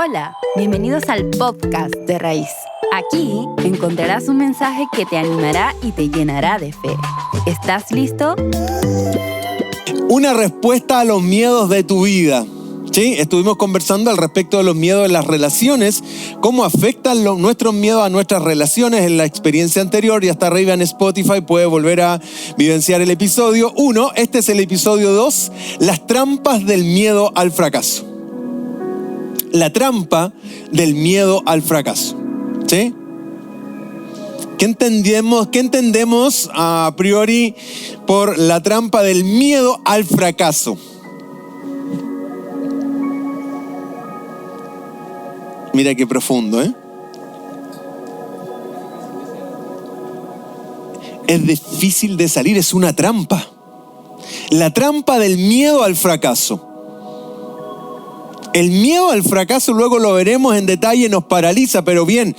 Hola, bienvenidos al podcast de Raíz. Aquí encontrarás un mensaje que te animará y te llenará de fe. ¿Estás listo? Una respuesta a los miedos de tu vida. Sí, estuvimos conversando al respecto de los miedos en las relaciones, cómo afectan nuestros miedos a nuestras relaciones en la experiencia anterior, y hasta arriba en Spotify puede volver a vivenciar el episodio 1. Este es el episodio 2, las trampas del miedo al fracaso. La trampa del miedo al fracaso. ¿Sí? ¿Qué entendemos a priori por la trampa del miedo al fracaso? Mira qué profundo, ¿eh? Es difícil de salir, es una trampa. La trampa del miedo al fracaso. El miedo al fracaso, luego lo veremos en detalle, nos paraliza, pero bien,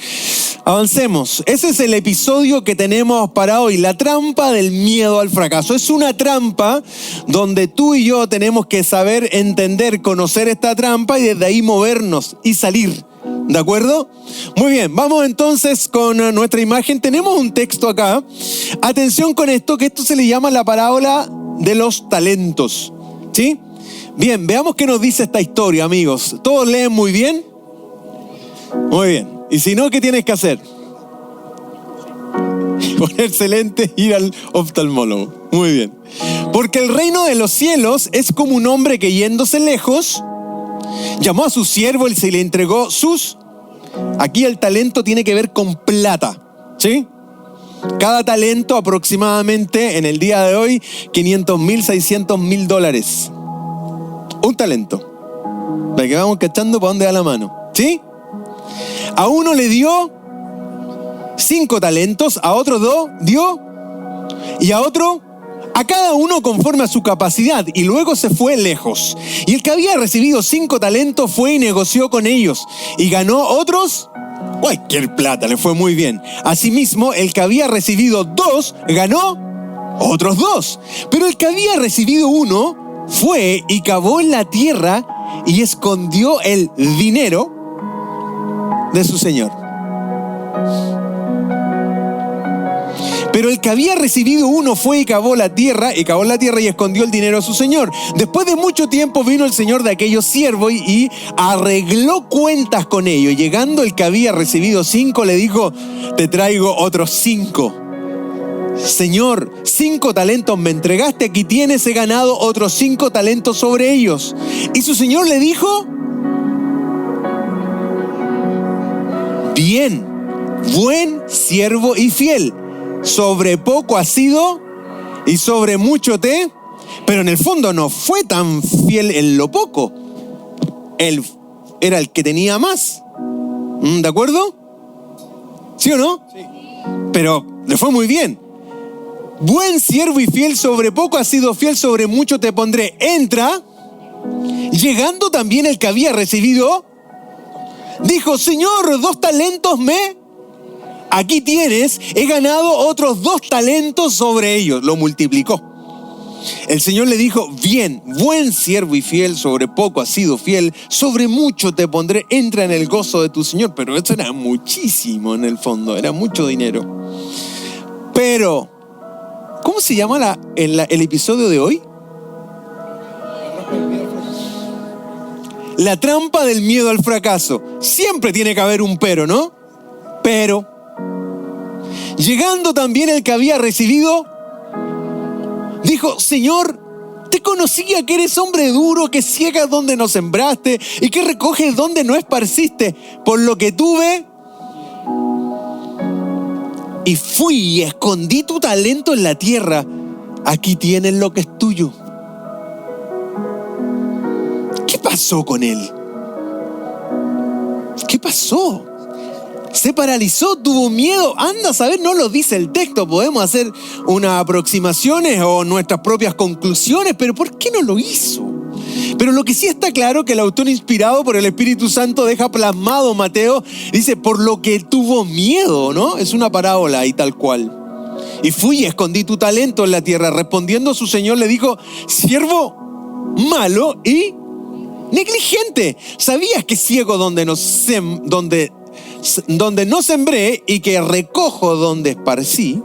avancemos. Ese es el episodio que tenemos para hoy, la trampa del miedo al fracaso. Es una trampa donde tú y yo tenemos que saber entender, conocer esta trampa y desde ahí movernos y salir. ¿De acuerdo? Muy bien, vamos entonces con nuestra imagen. Tenemos un texto acá. Atención con esto, que esto se le llama la parábola de los talentos. ¿Sí? Bien, veamos qué nos dice esta historia, amigos. ¿Todos leen muy bien? Muy bien. Y si no, ¿qué tienes que hacer? Ponerse lentes, ir al oftalmólogo. Muy bien. Porque el reino de los cielos es como un hombre que yéndose lejos, llamó a su siervo y se le entregó sus... Aquí el talento tiene que ver con plata, ¿sí? Cada talento aproximadamente en el día de hoy, $500,000, $600,000. Un talento. Para que vamos cachando para dónde va la mano, ¿sí? A uno le dio 5 talentos, a otro 2 dio, y a otro... a cada uno conforme a su capacidad, y luego se fue lejos. Y el que había recibido 5 talentos fue y negoció con ellos, y ganó otros cualquier plata, le fue muy bien. Asimismo, el que había recibido 2 ganó otros 2. Pero el que había recibido 1 fue y cavó en la tierra y escondió el dinero de su señor. Pero el que había recibido 1 fue y cavó la tierra y escondió el dinero a su señor. Después de mucho tiempo vino el señor de aquellos siervos y arregló cuentas con ellos. Llegando el que había recibido 5 le dijo: te traigo otros 5. Señor, 5 talentos me entregaste, aquí tienes, he ganado otros 5 talentos sobre ellos. Y su señor le dijo: bien, buen siervo y fiel. Sobre poco has sido y sobre mucho te... Pero en el fondo no fue tan fiel en lo poco. Él era el que tenía más. ¿De acuerdo? ¿Sí o no? Sí. Pero le fue muy bien. Buen siervo y fiel, sobre poco has sido fiel, sobre mucho te pondré. Entra. Llegando también el que había recibido, dijo: Señor, 2 talentos aquí tienes, he ganado otros 2 talentos sobre ellos. Lo multiplicó. El Señor le dijo: bien, buen siervo y fiel, sobre poco has sido fiel, sobre mucho te pondré, entra en el gozo de tu Señor. Pero eso era muchísimo en el fondo, era mucho dinero. Pero, ¿cómo se llama el episodio de hoy? La trampa del miedo al fracaso. Siempre tiene que haber un pero, ¿no? Pero... llegando también el que había recibido, dijo: Señor, te conocía que eres hombre duro, que ciegas donde no sembraste y que recoges donde no esparciste. Por lo que tuve y fui y escondí tu talento en la tierra. Aquí tienes lo que es tuyo. ¿Qué pasó con él? ¿Qué pasó? Se paralizó, tuvo miedo. Anda a saber, no lo dice el texto. Podemos hacer unas aproximaciones o nuestras propias conclusiones, pero ¿por qué no lo hizo? Pero lo que sí está claro, que el autor, inspirado por el Espíritu Santo, deja plasmado, Mateo, dice: por lo que tuvo miedo, ¿no? Es una parábola y tal cual. Y fui y escondí tu talento en la tierra. Respondiendo su señor le dijo: siervo malo y Negligente. ¿Sabías que ciego donde no sembré y que recojo donde esparcí?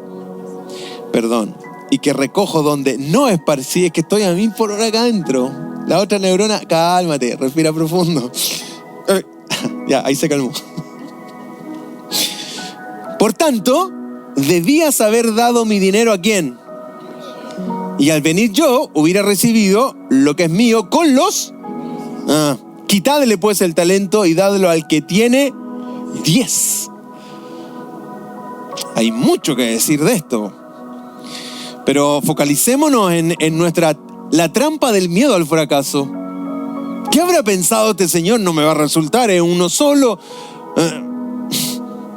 Y que recojo donde no esparcí. Es que estoy a 1000 por hora acá adentro. La otra neurona, cálmate, respira profundo. Ya, ahí se calmó. Por tanto, debías haber dado mi dinero ¿a quién? Y al venir yo, hubiera recibido lo que es mío con los... quitadle pues el talento y dadlo al que tiene 10. Hay mucho que decir de esto. Pero focalicémonos en la trampa del miedo al fracaso. ¿Qué habrá pensado este señor? No me va a resultar uno solo.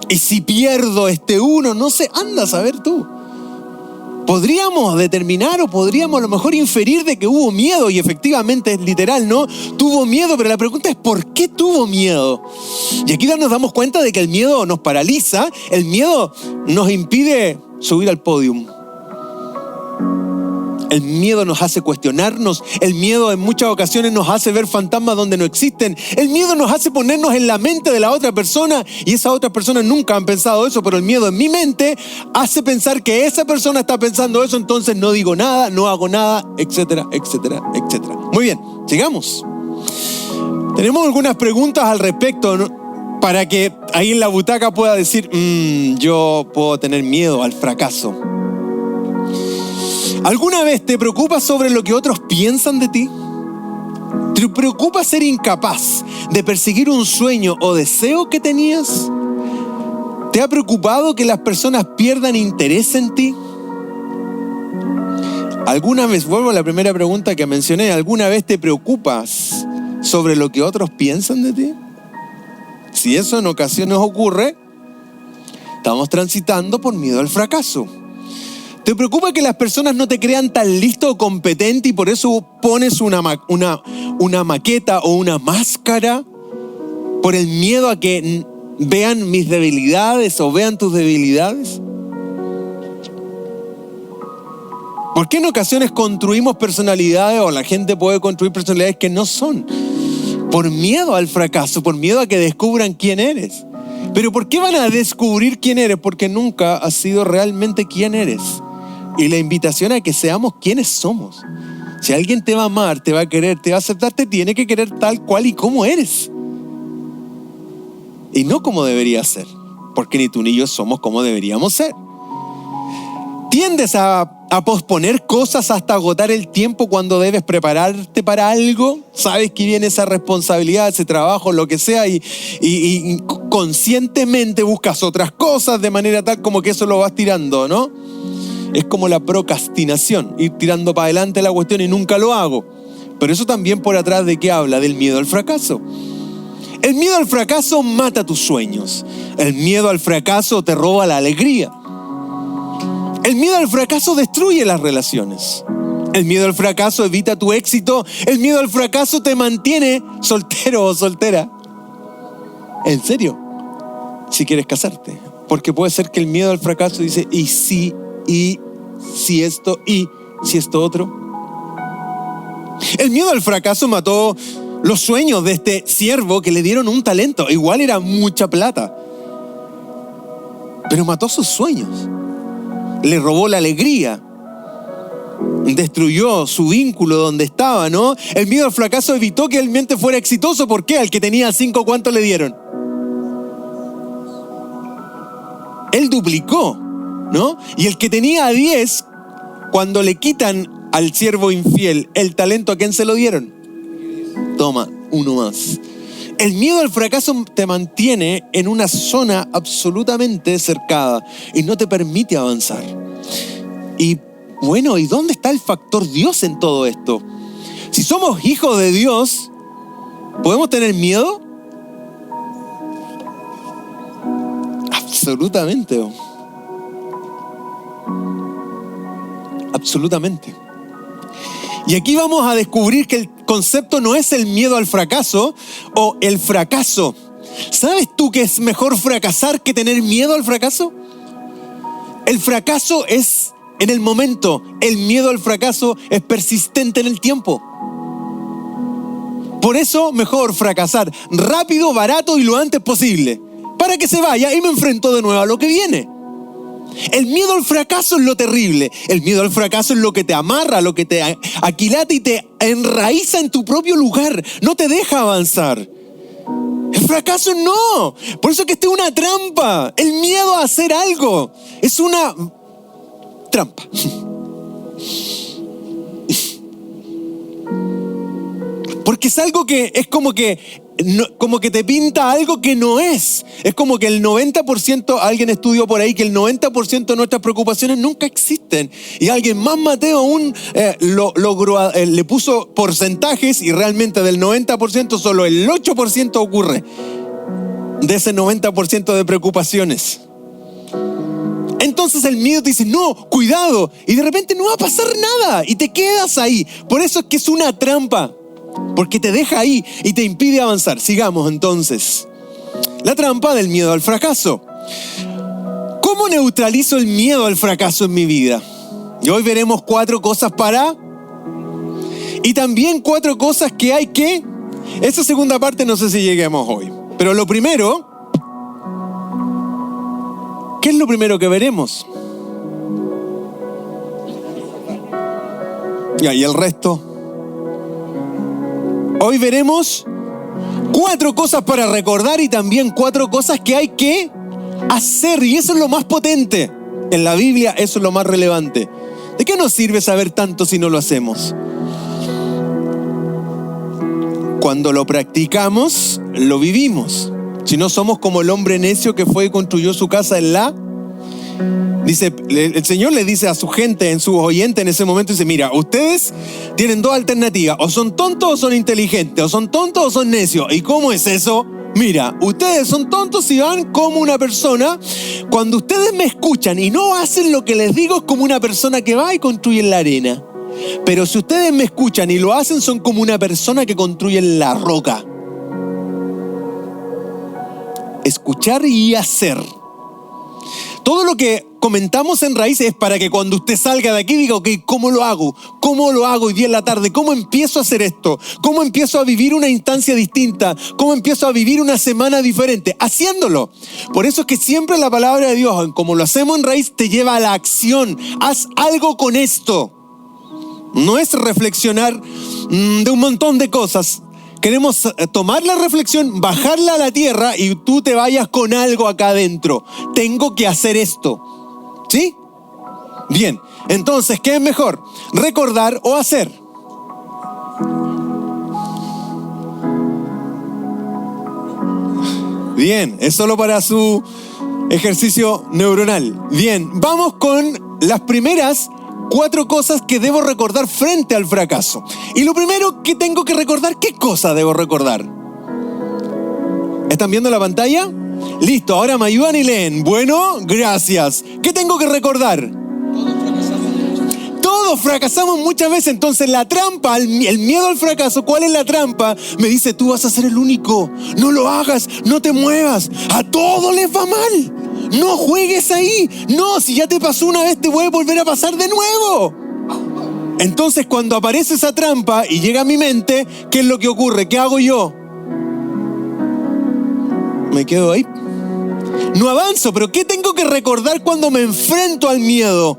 Y si pierdo este uno, no sé, anda a saber tú. Podríamos determinar o podríamos a lo mejor inferir de que hubo miedo, y efectivamente es literal, ¿no? Tuvo miedo, pero la pregunta es ¿por qué tuvo miedo? Y aquí nos damos cuenta de que el miedo nos paraliza, el miedo nos impide subir al podium. El miedo nos hace cuestionarnos, el miedo en muchas ocasiones nos hace ver fantasmas donde no existen, el miedo nos hace ponernos en la mente de la otra persona y esa otra persona nunca han pensado eso, pero el miedo en mi mente hace pensar que esa persona está pensando eso, entonces no digo nada, no hago nada, etcétera, etcétera, etcétera. Muy bien, sigamos. Tenemos algunas preguntas al respecto, ¿no? Para que ahí en la butaca pueda decir, yo puedo tener miedo al fracaso. ¿Alguna vez te preocupas sobre lo que otros piensan de ti? ¿Te preocupa ser incapaz de perseguir un sueño o deseo que tenías? ¿Te ha preocupado que las personas pierdan interés en ti? ¿Alguna vez, vuelvo a la primera pregunta que mencioné, ¿alguna vez te preocupas sobre lo que otros piensan de ti? Si eso en ocasiones ocurre, estamos transitando por miedo al fracaso. ¿Te preocupa que las personas no te crean tan listo o competente y por eso pones una maqueta o una máscara? ¿Por el miedo a que vean mis debilidades o vean tus debilidades? ¿Por qué en ocasiones construimos personalidades o la gente puede construir personalidades que no son? Por miedo al fracaso, por miedo a que descubran quién eres. ¿Pero por qué van a descubrir quién eres? Porque nunca has sido realmente quién eres. Y la invitación a que seamos quienes somos. Si alguien te va a amar, te va a querer, te va a aceptar, te tiene que querer tal cual y como eres. Y no como deberías ser. Porque ni tú ni yo somos como deberíamos ser. ¿Tiendes a posponer cosas hasta agotar el tiempo cuando debes prepararte para algo? Sabes que viene esa responsabilidad, ese trabajo, lo que sea, y conscientemente buscas otras cosas de manera tal como que eso lo vas tirando, ¿no? Es como la procrastinación, ir tirando para adelante la cuestión y nunca lo hago. Pero eso también por atrás de qué habla, del miedo al fracaso. El miedo al fracaso mata tus sueños. El miedo al fracaso te roba la alegría. El miedo al fracaso destruye las relaciones. El miedo al fracaso evita tu éxito. El miedo al fracaso te mantiene soltero o soltera. ¿En serio? Si quieres casarte. Porque puede ser que el miedo al fracaso dice, ¿y si esto, y si esto otro? El miedo al fracaso mató los sueños de este siervo que le dieron un talento. Igual era mucha plata. Pero mató sus sueños. Le robó la alegría. Destruyó su vínculo donde estaba, ¿no? El miedo al fracaso evitó que el mente fuera exitoso. ¿Por qué? Al que tenía 5, ¿cuánto le dieron? Él duplicó, ¿no? Y el que tenía 10, cuando le quitan al siervo infiel el talento, ¿a quién se lo dieron? Toma, uno más. El miedo al fracaso te mantiene en una zona absolutamente cercada y no te permite avanzar. Y bueno, ¿y dónde está el factor Dios en todo esto? Si somos hijos de Dios, ¿podemos tener miedo? Absolutamente. Absolutamente. Y aquí vamos a descubrir que el concepto no es el miedo al fracaso o el fracaso. ¿Sabes tú que es mejor fracasar que tener miedo al fracaso? El fracaso es en el momento, el miedo al fracaso es persistente en el tiempo. Por eso, mejor fracasar rápido, barato y lo antes posible, para que se vaya y me enfrento de nuevo a lo que viene. El miedo al fracaso es lo terrible. El miedo al fracaso es lo que te amarra, lo que te aquilata y te enraiza en tu propio lugar. No te deja avanzar. El fracaso no. Por eso es que esta es una trampa. El miedo a hacer algo es una trampa. Porque es algo que es como que te pinta algo que no es. Es como que el 90%, alguien estudió por ahí que el 90% de nuestras preocupaciones nunca existen. Y alguien más Mateo aún le puso porcentajes y realmente del 90% solo el 8% ocurre de ese 90% de preocupaciones. Entonces el miedo te dice, no, cuidado. Y de repente no va a pasar nada y te quedas ahí. Por eso es que es una trampa. Porque te deja ahí y te impide avanzar. Sigamos entonces. La trampa del miedo al fracaso. ¿Cómo neutralizo el miedo al fracaso en mi vida? Y hoy veremos 4 cosas y también 4 cosas que hay que... Esa segunda parte no sé si lleguemos hoy. Pero lo primero... ¿Qué es lo primero que veremos? Y el resto... Hoy veremos 4 cosas para recordar y también 4 cosas que hay que hacer. Y eso es lo más potente. En la Biblia eso es lo más relevante. ¿De qué nos sirve saber tanto si no lo hacemos? Cuando lo practicamos, lo vivimos. Si no, somos como el hombre necio que fue y construyó su casa en la... Dice, el Señor le dice a su gente, en sus oyentes en ese momento, dice, mira, ustedes tienen 2 alternativas, o son tontos o son inteligentes, o son tontos o son necios. ¿Y cómo es eso? Mira, ustedes son tontos y van como una persona. Cuando ustedes me escuchan y no hacen lo que les digo, es como una persona que va y construye en la arena. Pero si ustedes me escuchan y lo hacen, son como una persona que construye en la roca. Escuchar y hacer. Todo lo que comentamos en Raíces es para que cuando usted salga de aquí diga, ok, ¿cómo lo hago? ¿Cómo lo hago hoy día en la tarde? ¿Cómo empiezo a hacer esto? ¿Cómo empiezo a vivir una instancia distinta? ¿Cómo empiezo a vivir una semana diferente? Haciéndolo. Por eso es que siempre la palabra de Dios, como lo hacemos en Raíz, te lleva a la acción. Haz algo con esto. No es reflexionar de un montón de cosas. Queremos tomar la reflexión, bajarla a la tierra y tú te vayas con algo acá adentro. Tengo que hacer esto. ¿Sí? Bien. Entonces, ¿qué es mejor? ¿Recordar o hacer? Bien. Es solo para su ejercicio neuronal. Bien. Vamos con las primeras 4 cosas que debo recordar frente al fracaso. Y lo primero que tengo que recordar, ¿qué cosa debo recordar? ¿Están viendo la pantalla? Listo, ahora me ayudan y leen. Bueno, gracias. ¿Qué tengo que recordar? Todos fracasamos muchas veces. Entonces la trampa, el miedo al fracaso, ¿cuál es la trampa? Me dice, tú vas a ser el único. No lo hagas, no te muevas. A todos les va mal. No juegues ahí. No, si ya te pasó una vez, te puede volver a pasar de nuevo. Entonces, cuando aparece esa trampa y llega a mi mente, ¿qué es lo que ocurre? ¿Qué hago yo? Me quedo ahí. No avanzo, pero ¿qué tengo que recordar cuando me enfrento al miedo?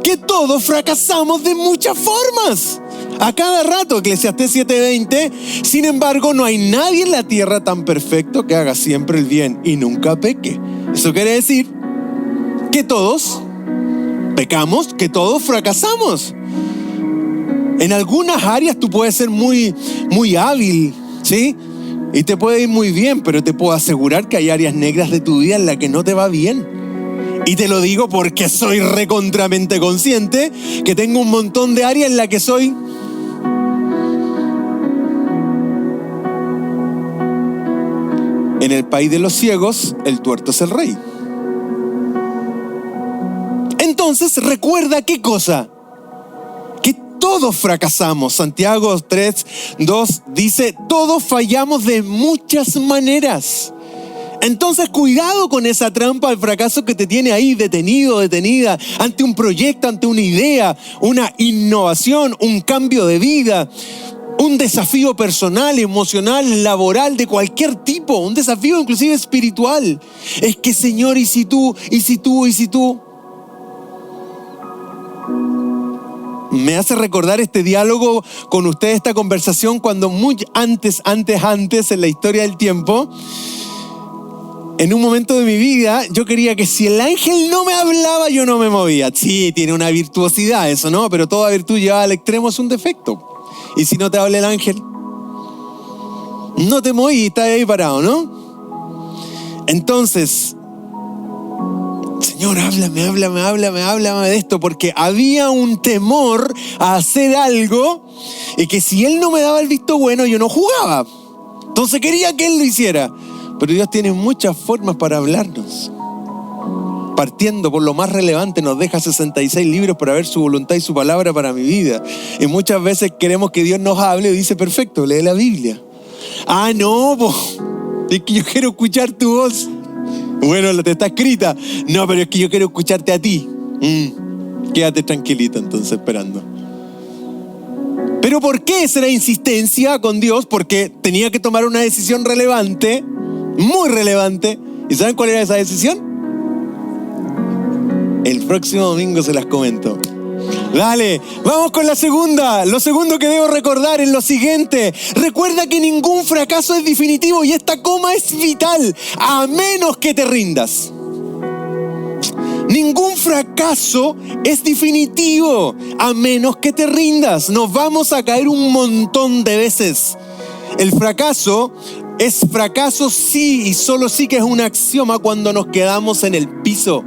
Que todos fracasamos de muchas formas. A cada rato, Eclesiastés 7:20. Sin embargo, no hay nadie en la tierra tan perfecto que haga siempre el bien y nunca peque. Eso quiere decir que todos pecamos, que todos fracasamos. En algunas áreas tú puedes ser muy hábil, ¿sí? Y te puede ir muy bien, pero te puedo asegurar que hay áreas negras de tu vida en las que no te va bien. Y te lo digo porque soy recontramente consciente que tengo un montón de áreas en las que soy... En el país de los ciegos, el tuerto es el rey. Entonces, recuerda qué cosa. Que todos fracasamos. Santiago 3:2 dice, todos fallamos de muchas maneras. Entonces, cuidado con esa trampa al fracaso que te tiene ahí detenido, detenida, ante un proyecto, ante una idea, una innovación, un cambio de vida. un desafío personal, emocional, laboral, de cualquier tipo, un desafío inclusive espiritual. Es que, Señor, ¿y si tú? ¿Y si tú? ¿Y si tú? Me hace recordar este diálogo con usted, esta conversación, cuando muy antes, en la historia del tiempo, en un momento de mi vida, yo quería que si el ángel no me hablaba, yo no me movía. Sí, tiene una virtuosidad eso, ¿no? Pero toda virtud llevada al extremo es un defecto. Y si no te habla el ángel, no te moví, estás ahí parado, ¿no? Entonces, Señor, háblame de esto, porque había un temor a hacer algo y que si Él no me daba el visto bueno, yo no jugaba. Entonces quería que Él lo hiciera. Pero Dios tiene muchas formas para hablarnos. Partiendo por lo más relevante, nos deja 66 libros para ver su voluntad y su palabra para mi vida. Y muchas veces queremos que Dios nos hable y dice, perfecto, lee la Biblia. Ah, no, es que yo quiero escuchar tu voz. Bueno, te está escrita. No, pero es que yo quiero escucharte a ti. Quédate tranquilito entonces esperando. ¿Pero por qué esa insistencia con Dios? Porque tenía que tomar una decisión relevante, muy relevante. ¿Y saben cuál era esa decisión? El próximo domingo se las comento. Dale, vamos con la segunda. Lo segundo que debo recordar es lo siguiente. Recuerda que ningún fracaso es definitivo y esta coma es vital, a menos que te rindas. Ningún fracaso es definitivo, a menos que te rindas. Nos vamos a caer un montón de veces. El fracaso es fracaso sí y solo sí que es un axioma cuando nos quedamos en el piso.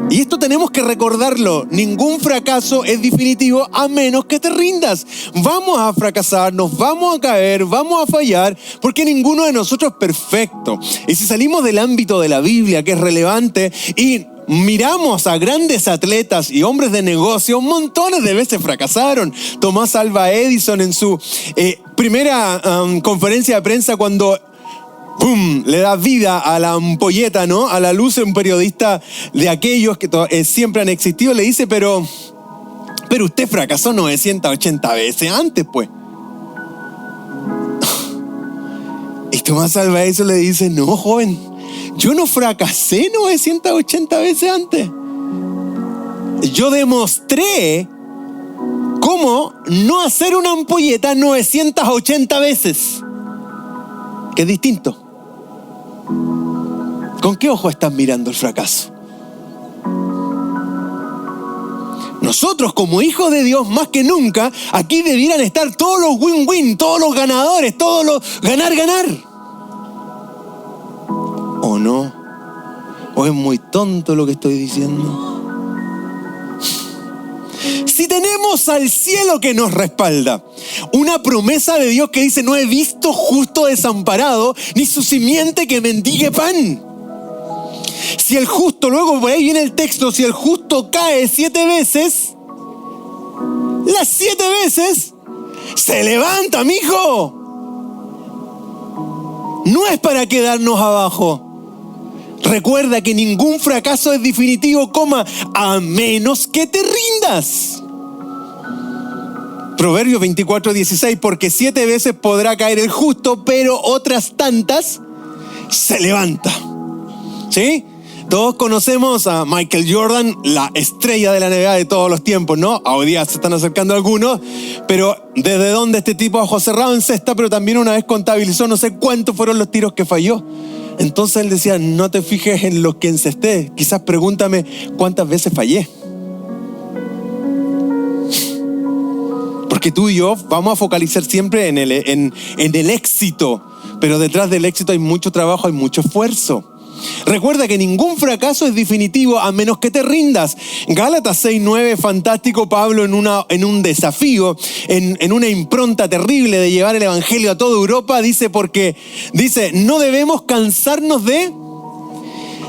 Y esto tenemos que recordarlo. Ningún fracaso es definitivo a menos que te rindas. Vamos a fracasar, nos vamos a caer, vamos a fallar, porque ninguno de nosotros es perfecto. Y si salimos del ámbito de la Biblia, que es relevante, y miramos a grandes atletas y hombres de negocio, montones de veces fracasaron. Tomás Alva Edison en su primera conferencia de prensa, cuando ¡pum!, le da vida a la ampolleta, ¿no? A la luz, un periodista de aquellos que siempre han existido, le dice, pero usted fracasó 980 veces antes, pues. Y Tomás Alva Edison le dice, no, joven, yo no fracasé 980 veces antes. Yo demostré cómo no hacer una ampolleta 980 veces. Que es distinto. ¿Con qué ojo estás mirando el fracaso? Nosotros como hijos de Dios, más que nunca, aquí debieran estar todos los win-win, todos los ganadores, todos los ganar-ganar. ¿O no? ¿O es muy tonto lo que estoy diciendo? Si tenemos al cielo que nos respalda, una promesa de Dios que dice, no he visto justo desamparado, ni su simiente que mendigue pan. Si el justo, luego por ahí viene el texto, si el justo cae 7 veces, las 7 veces se levanta, mijo. No es para quedarnos abajo. Recuerda que ningún fracaso es definitivo, a menos que te rindas. Proverbios 24:16, porque 7 veces podrá caer el justo, pero otras tantas se levanta. ¿Sí? Todos conocemos a Michael Jordan, la estrella de la NBA de todos los tiempos, ¿no? Hoy día se están acercando algunos, pero desde donde este tipo a ojo cerrado en cesta, pero también una vez contabilizó no sé cuántos fueron los tiros que falló. Entonces él decía, no te fijes en lo que encesté, quizás pregúntame cuántas veces fallé. Porque tú y yo vamos a focalizar siempre en el éxito, pero detrás del éxito hay mucho trabajo, hay mucho esfuerzo. Recuerda que ningún fracaso es definitivo a menos que te rindas. Gálatas 6:9, fantástico. Pablo en un desafío, en una impronta terrible de llevar el evangelio a toda Europa, dice, no debemos cansarnos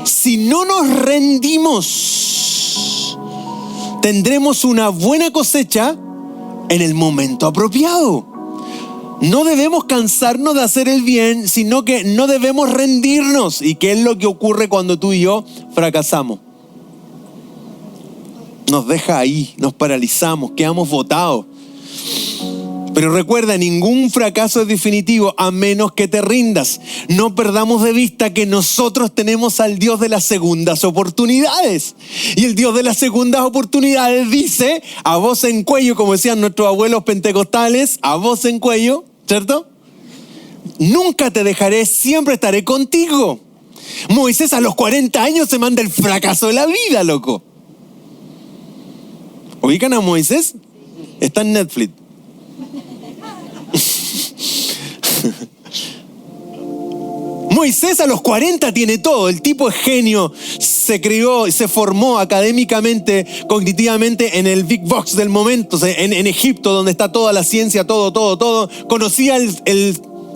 si no nos rendimos, tendremos una buena cosecha en el momento apropiado. No debemos cansarnos de hacer el bien, sino que no debemos rendirnos. ¿Y qué es lo que ocurre cuando tú y yo fracasamos? Nos deja ahí, nos paralizamos, quedamos botados. Pero recuerda, ningún fracaso es definitivo a menos que te rindas. No perdamos de vista que nosotros tenemos al Dios de las segundas oportunidades. Y el Dios de las segundas oportunidades dice, a voz en cuello, como decían nuestros abuelos pentecostales, a voz en cuello, ¿cierto? Nunca te dejaré, siempre estaré contigo. Moisés a los 40 años se manda el fracaso de la vida, loco. ¿Ubican a Moisés? Está en Netflix. Moisés a los 40 tiene todo, el tipo es genio, se crió, se formó académicamente, cognitivamente en el Big Box del momento, en Egipto, donde está toda la ciencia, todo. Conocía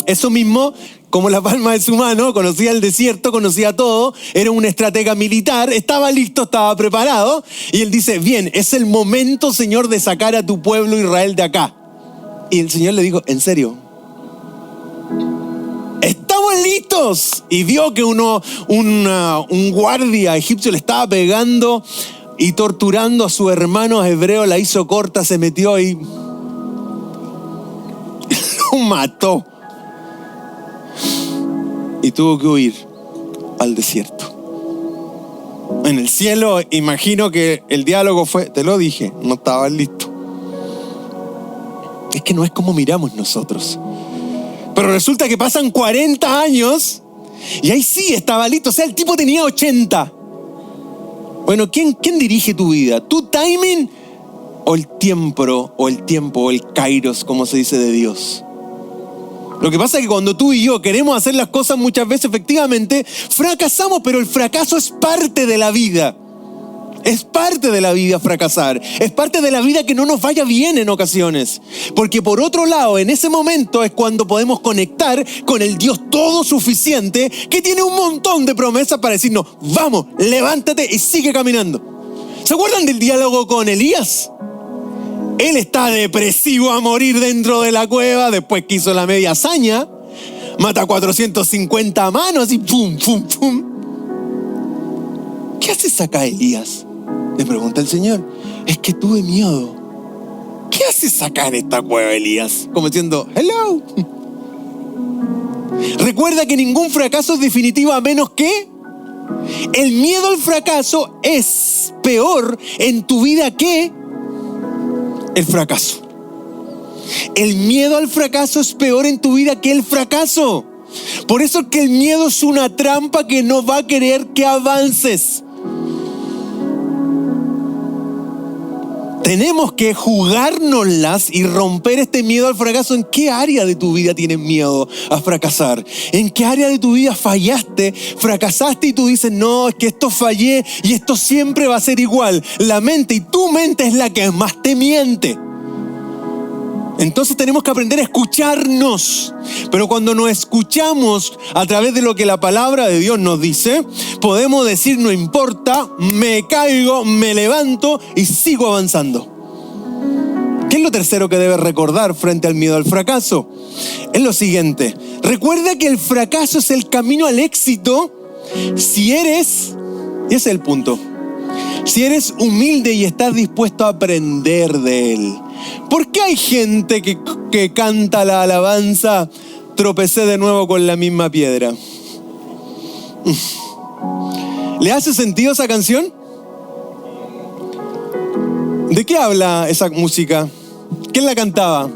eso mismo como la palma de su mano, conocía el desierto, conocía todo, era un estratega militar, estaba listo, estaba preparado, y él dice, bien, es el momento, Señor, de sacar a tu pueblo Israel de acá. Y el Señor le dijo, ¿en serio? ¡Estamos listos! Y vio que un guardia egipcio le estaba pegando y torturando a su hermano hebreo, la hizo corta, se metió y lo mató. Y tuvo que huir al desierto. En el cielo, imagino que el diálogo fue, te lo dije, no estabas listo. Es que no es como miramos nosotros. Pero resulta que pasan 40 años y ahí sí estaba listo. O sea, el tipo tenía 80. Bueno, ¿quién dirige tu vida? ¿Tu timing o el tiempo o el kairos, como se dice, de Dios? Lo que pasa es que cuando tú y yo queremos hacer las cosas muchas veces, efectivamente, fracasamos, pero el fracaso es parte de la vida. Es parte de la vida fracasar. Es parte de la vida que no nos vaya bien en ocasiones. Porque por otro lado, en ese momento es cuando podemos conectar con el Dios todo suficiente que tiene un montón de promesas para decirnos, vamos, levántate y sigue caminando. ¿Se acuerdan del diálogo con Elías? Él está depresivo a morir dentro de la cueva, después que hizo la media hazaña, mata 450 manos y pum, pum, pum. ¿Qué haces acá, Elías? Le pregunta el Señor. Es que tuve miedo. ¿Qué haces acá en esta cueva, Elías? Como diciendo, hello. Recuerda que ningún fracaso es definitivo a menos que el miedo al fracaso es peor en tu vida que el fracaso. El miedo al fracaso es peor en tu vida que el fracaso. Por eso es que el miedo es una trampa que no va a querer que avances. Tenemos que jugárnoslas y romper este miedo al fracaso. ¿En qué área de tu vida tienes miedo a fracasar? ¿En qué área de tu vida fallaste, fracasaste y tú dices, no, es que esto fallé y esto siempre va a ser igual? La mente y tu mente es la que más te miente. Entonces tenemos que aprender a escucharnos. Pero cuando nos escuchamos a través de lo que la palabra de Dios nos dice, podemos decir, no importa, me caigo, me levanto y sigo avanzando. ¿Qué es lo tercero que debes recordar frente al miedo al fracaso? Es lo siguiente. Recuerda que el fracaso es el camino al éxito si eres, y ese es el punto, si eres humilde y estás dispuesto a aprender de él. ¿Por qué hay gente que canta la alabanza, tropecé de nuevo con la misma piedra? ¿Le hace sentido esa canción? ¿De qué habla esa música? ¿Quién la cantaba?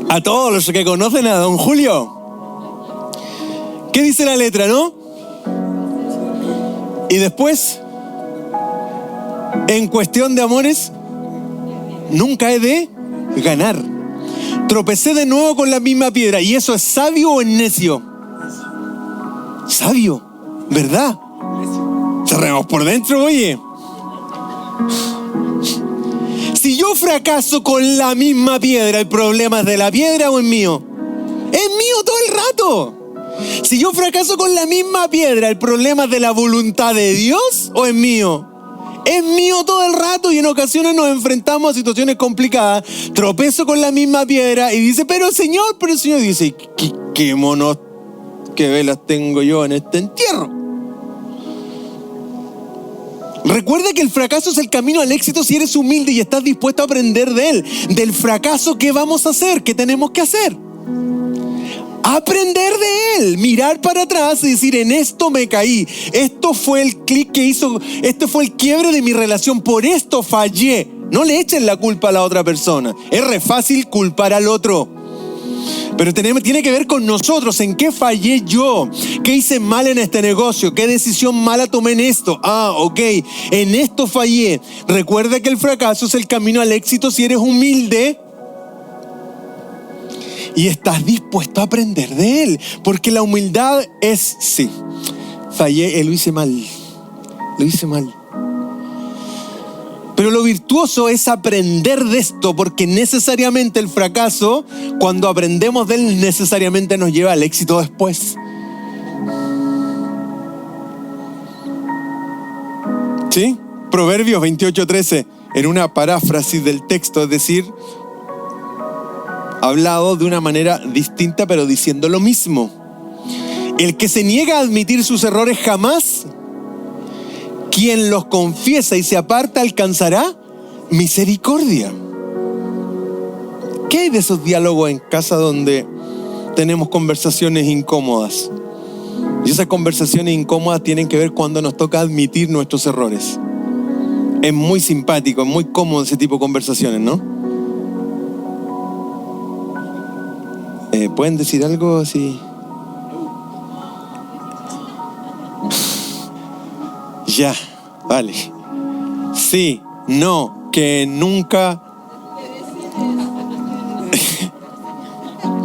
A todos los que conocen a Don Julio. ¿Qué dice la letra, no? Y después, en cuestión de amores, nunca he de ganar. Tropecé de nuevo con la misma piedra. ¿Y eso es sabio o es necio? Sabio, ¿verdad? Cerremos por dentro, oye. Si yo fracaso con la misma piedra, ¿el problema es de la piedra o es mío? Es mío todo el rato. Si yo fracaso con la misma piedra, ¿el problema es de la voluntad de Dios o es mío? Es mío todo el rato y en ocasiones nos enfrentamos a situaciones complicadas. Tropezo con la misma piedra y dice, pero el Señor dice, ¿qué monos, qué velas tengo yo en este entierro? Recuerda que el fracaso es el camino al éxito si eres humilde y estás dispuesto a aprender de él. Del fracaso, ¿qué vamos a hacer? ¿Qué tenemos que hacer? Aprender de él, mirar para atrás y decir, en esto me caí. Esto fue el clic que hizo, este fue el quiebre de mi relación, por esto fallé. No le echen la culpa a la otra persona. Es re fácil culpar al otro. Pero tiene que ver con nosotros, en qué fallé yo, qué hice mal en este negocio, qué decisión mala tomé en esto. Ok, en esto fallé. Recuerda que el fracaso es el camino al éxito si eres humilde y estás dispuesto a aprender de él. Porque la humildad es, sí, fallé, lo hice mal. Pero lo virtuoso es aprender de esto, porque necesariamente el fracaso, cuando aprendemos de él, necesariamente nos lleva al éxito después. ¿Sí? Proverbios 28:13, en una paráfrasis del texto, es decir, hablado de una manera distinta, pero diciendo lo mismo. El que se niega a admitir sus errores jamás, quien los confiesa y se aparta alcanzará misericordia. ¿Qué hay de esos diálogos en casa donde tenemos conversaciones incómodas? Y esas conversaciones incómodas tienen que ver cuando nos toca admitir nuestros errores. Es muy simpático, es muy cómodo ese tipo de conversaciones, ¿no? ¿Pueden decir algo así? Ya, vale. Sí, no, que nunca.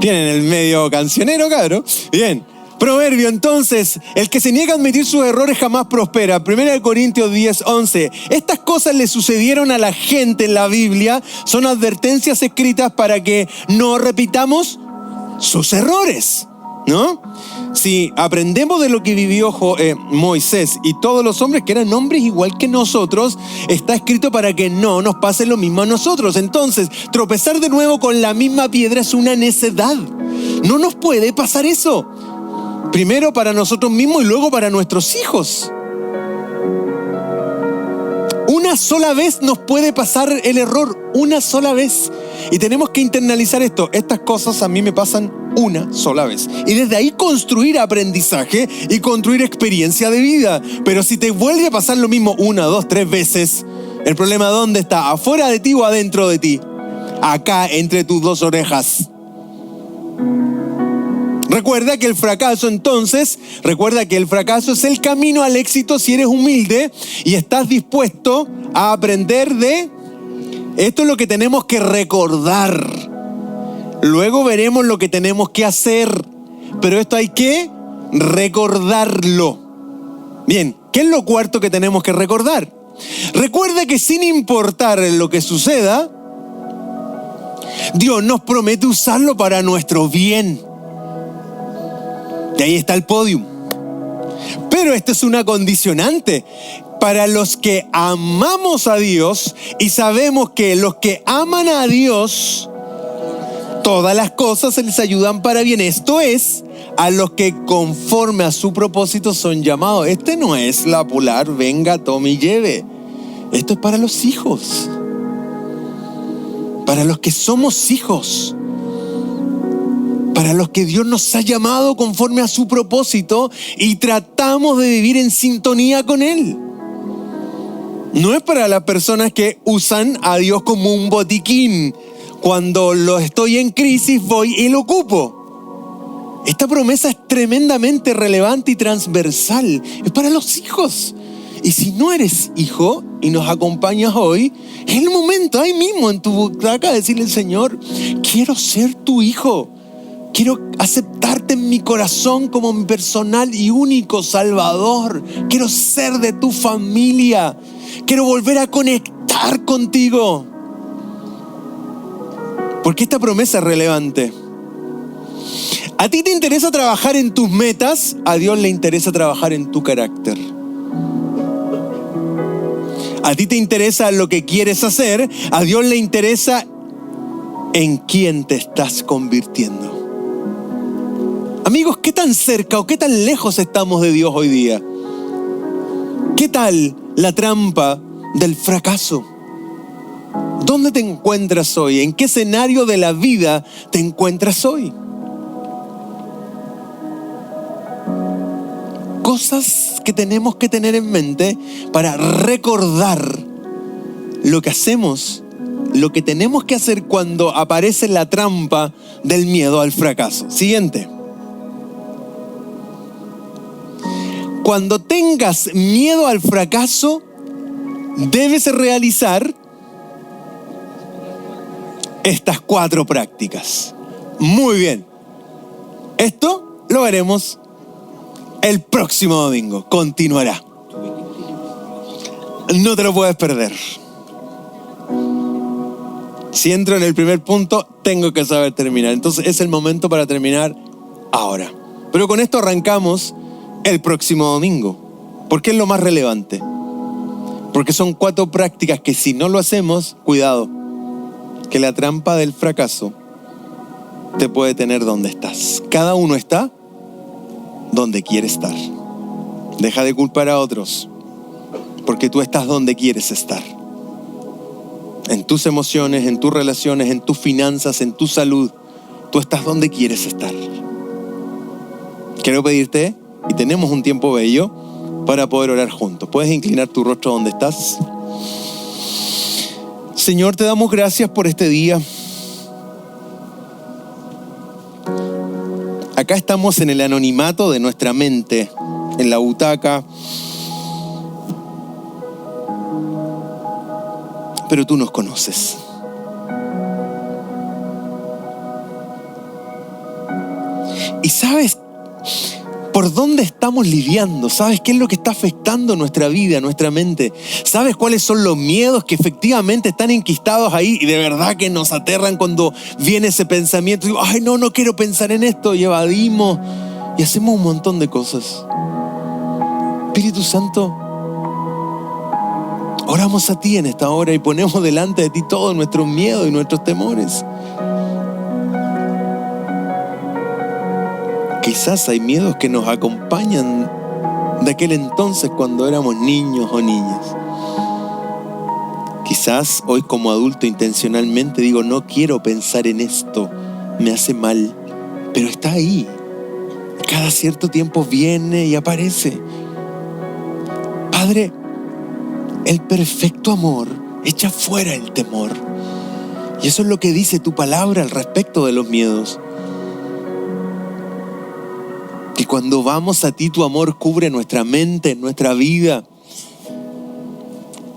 Tienen el medio cancionero, cabrón. Bien. Proverbio, entonces, el que se niega a admitir sus errores jamás prospera. 1 Corintios 10:11. Estas cosas le sucedieron a la gente en la Biblia. Son advertencias escritas para que no repitamos sus errores, ¿no? Si aprendemos de lo que vivió Moisés y todos los hombres que eran hombres igual que nosotros, está escrito para que no nos pase lo mismo a nosotros. Entonces, tropezar de nuevo con la misma piedra es una necedad. No nos puede pasar eso. Primero para nosotros mismos y luego para nuestros hijos. Una sola vez nos puede pasar el error, una sola vez. Y tenemos que internalizar esto. Estas cosas a mí me pasan una sola vez. Y desde ahí construir aprendizaje y construir experiencia de vida. Pero si te vuelve a pasar lo mismo 1, 2, 3 veces, el problema ¿dónde está? ¿Afuera de ti o adentro de ti? Acá, entre tus dos orejas. Recuerda que el fracaso es el camino al éxito si eres humilde y estás dispuesto a aprender de... Esto es lo que tenemos que recordar. Luego veremos lo que tenemos que hacer, pero esto hay que recordarlo. Bien, ¿qué es lo cuarto que tenemos que recordar? Recuerda que sin importar lo que suceda, Dios nos promete usarlo para nuestro bien. Y ahí está el podium. Pero esto es una condicionante. Para los que amamos a Dios y sabemos que los que aman a Dios, todas las cosas se les ayudan para bien. Esto es, a los que conforme a su propósito son llamados. Este no es la Polar, venga, tome y lleve. Esto es para los hijos. Para los que somos hijos. Para los que Dios nos ha llamado conforme a su propósito y tratamos de vivir en sintonía con Él. No es para las personas que usan a Dios como un botiquín. Cuando lo estoy en crisis voy y lo ocupo. Esta promesa es tremendamente relevante y transversal. Es para los hijos. Y si no eres hijo y nos acompañas hoy, es el momento ahí mismo en tu butaca decirle al Señor, quiero ser tu hijo. Quiero aceptarte en mi corazón como mi personal y único Salvador. Quiero ser de tu familia. Quiero volver a conectar contigo. Porque esta promesa es relevante. A ti te interesa trabajar en tus metas, a Dios le interesa trabajar en tu carácter. A ti te interesa lo que quieres hacer, a Dios le interesa en quién te estás convirtiendo. Amigos, ¿qué tan cerca o qué tan lejos estamos de Dios hoy día? ¿Qué tal la trampa del fracaso? ¿Dónde te encuentras hoy? ¿En qué escenario de la vida te encuentras hoy? Cosas que tenemos que tener en mente para recordar lo que hacemos, lo que tenemos que hacer cuando aparece la trampa del miedo al fracaso. Siguiente. Cuando tengas miedo al fracaso, debes realizar estas 4 prácticas. Muy bien. Esto lo veremos el próximo domingo. Continuará. No te lo puedes perder. Si entro en el primer punto, tengo que saber terminar. Entonces es el momento para terminar ahora. Pero con esto arrancamos el próximo domingo. ¿Por qué es lo más relevante? Porque son 4 prácticas que si no lo hacemos, cuidado, que la trampa del fracaso te puede tener donde estás. Cada uno está donde quiere estar. Deja de culpar a otros, porque tú estás donde quieres estar. En tus emociones, en tus relaciones, en tus finanzas, en tu salud. Tú estás donde quieres estar. Quiero pedirte, y tenemos un tiempo bello para poder orar juntos. ¿Puedes inclinar tu rostro donde estás? Señor, te damos gracias por este día. Acá estamos en el anonimato de nuestra mente, en la butaca. Pero tú nos conoces. Y sabes por dónde estamos lidiando. Sabes qué es lo que está afectando nuestra vida, nuestra mente. Sabes cuáles son los miedos que efectivamente están enquistados ahí y de verdad que nos aterran cuando viene ese pensamiento. Digo, ay, no quiero pensar en esto. Y evadimos y hacemos un montón de cosas. Espíritu Santo, oramos a ti en esta hora y ponemos delante de ti todos nuestros miedos y nuestros temores. Quizás hay miedos que nos acompañan de aquel entonces cuando éramos niños o niñas. Quizás hoy como adulto intencionalmente digo, no quiero pensar en esto, me hace mal, pero está ahí. Cada cierto tiempo viene y aparece. Padre, el perfecto amor echa fuera el temor. Y eso es lo que dice tu palabra al respecto de los miedos. Que cuando vamos a ti, tu amor cubre nuestra mente, nuestra vida.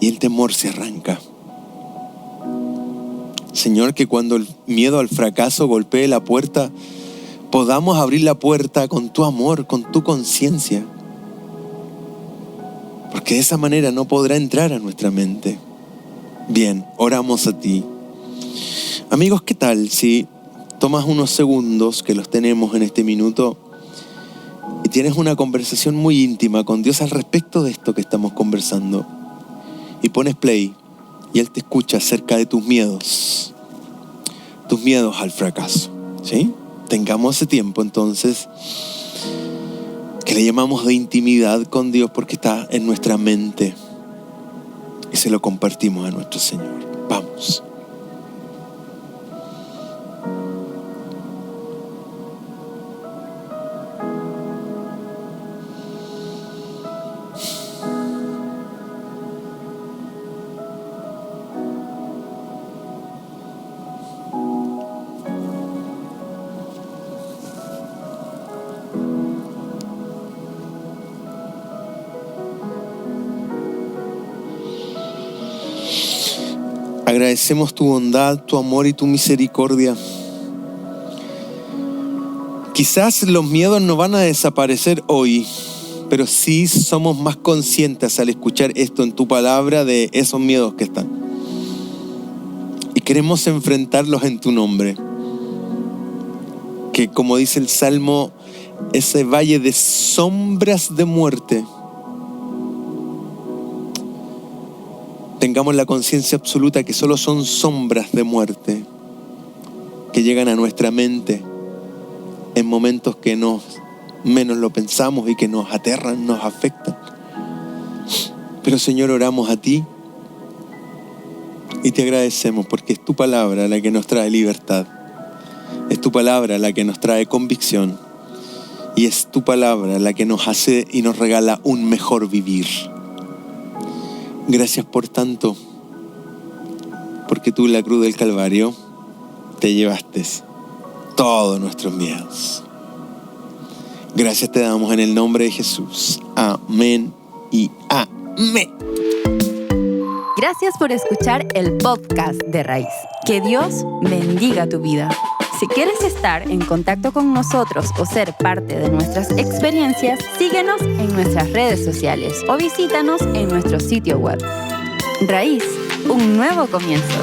Y el temor se arranca. Señor, que cuando el miedo al fracaso golpee la puerta, podamos abrir la puerta con tu amor, con tu conciencia. Porque de esa manera no podrá entrar a nuestra mente. Bien, oramos a ti. Amigos, ¿qué tal si tomas unos segundos que los tenemos en este minuto y tienes una conversación muy íntima con Dios al respecto de esto que estamos conversando? Y pones play y Él te escucha acerca de tus miedos al fracaso, ¿sí? Tengamos ese tiempo entonces que le llamamos de intimidad con Dios porque está en nuestra mente y se lo compartimos a nuestro Señor. Vamos. Agradecemos tu bondad, tu amor y tu misericordia. Quizás los miedos no van a desaparecer hoy, pero sí somos más conscientes al escuchar esto en tu palabra de esos miedos que están. Y queremos enfrentarlos en tu nombre. Que como dice el Salmo, ese valle de sombras de muerte, tengamos la conciencia absoluta que solo son sombras de muerte que llegan a nuestra mente en momentos que menos lo pensamos y que nos aterran, nos afectan. Pero Señor, oramos a ti y te agradecemos porque es tu palabra la que nos trae libertad. Es tu palabra la que nos trae convicción. Y es tu palabra la que nos hace y nos regala un mejor vivir. Gracias por tanto, porque tú en la cruz del Calvario te llevaste todos nuestros miedos. Gracias te damos en el nombre de Jesús. Amén y amén. Gracias por escuchar el podcast de Raíz. Que Dios bendiga tu vida. Si quieres estar en contacto con nosotros o ser parte de nuestras experiencias, síguenos en nuestras redes sociales o visítanos en nuestro sitio web. Raíz, un nuevo comienzo.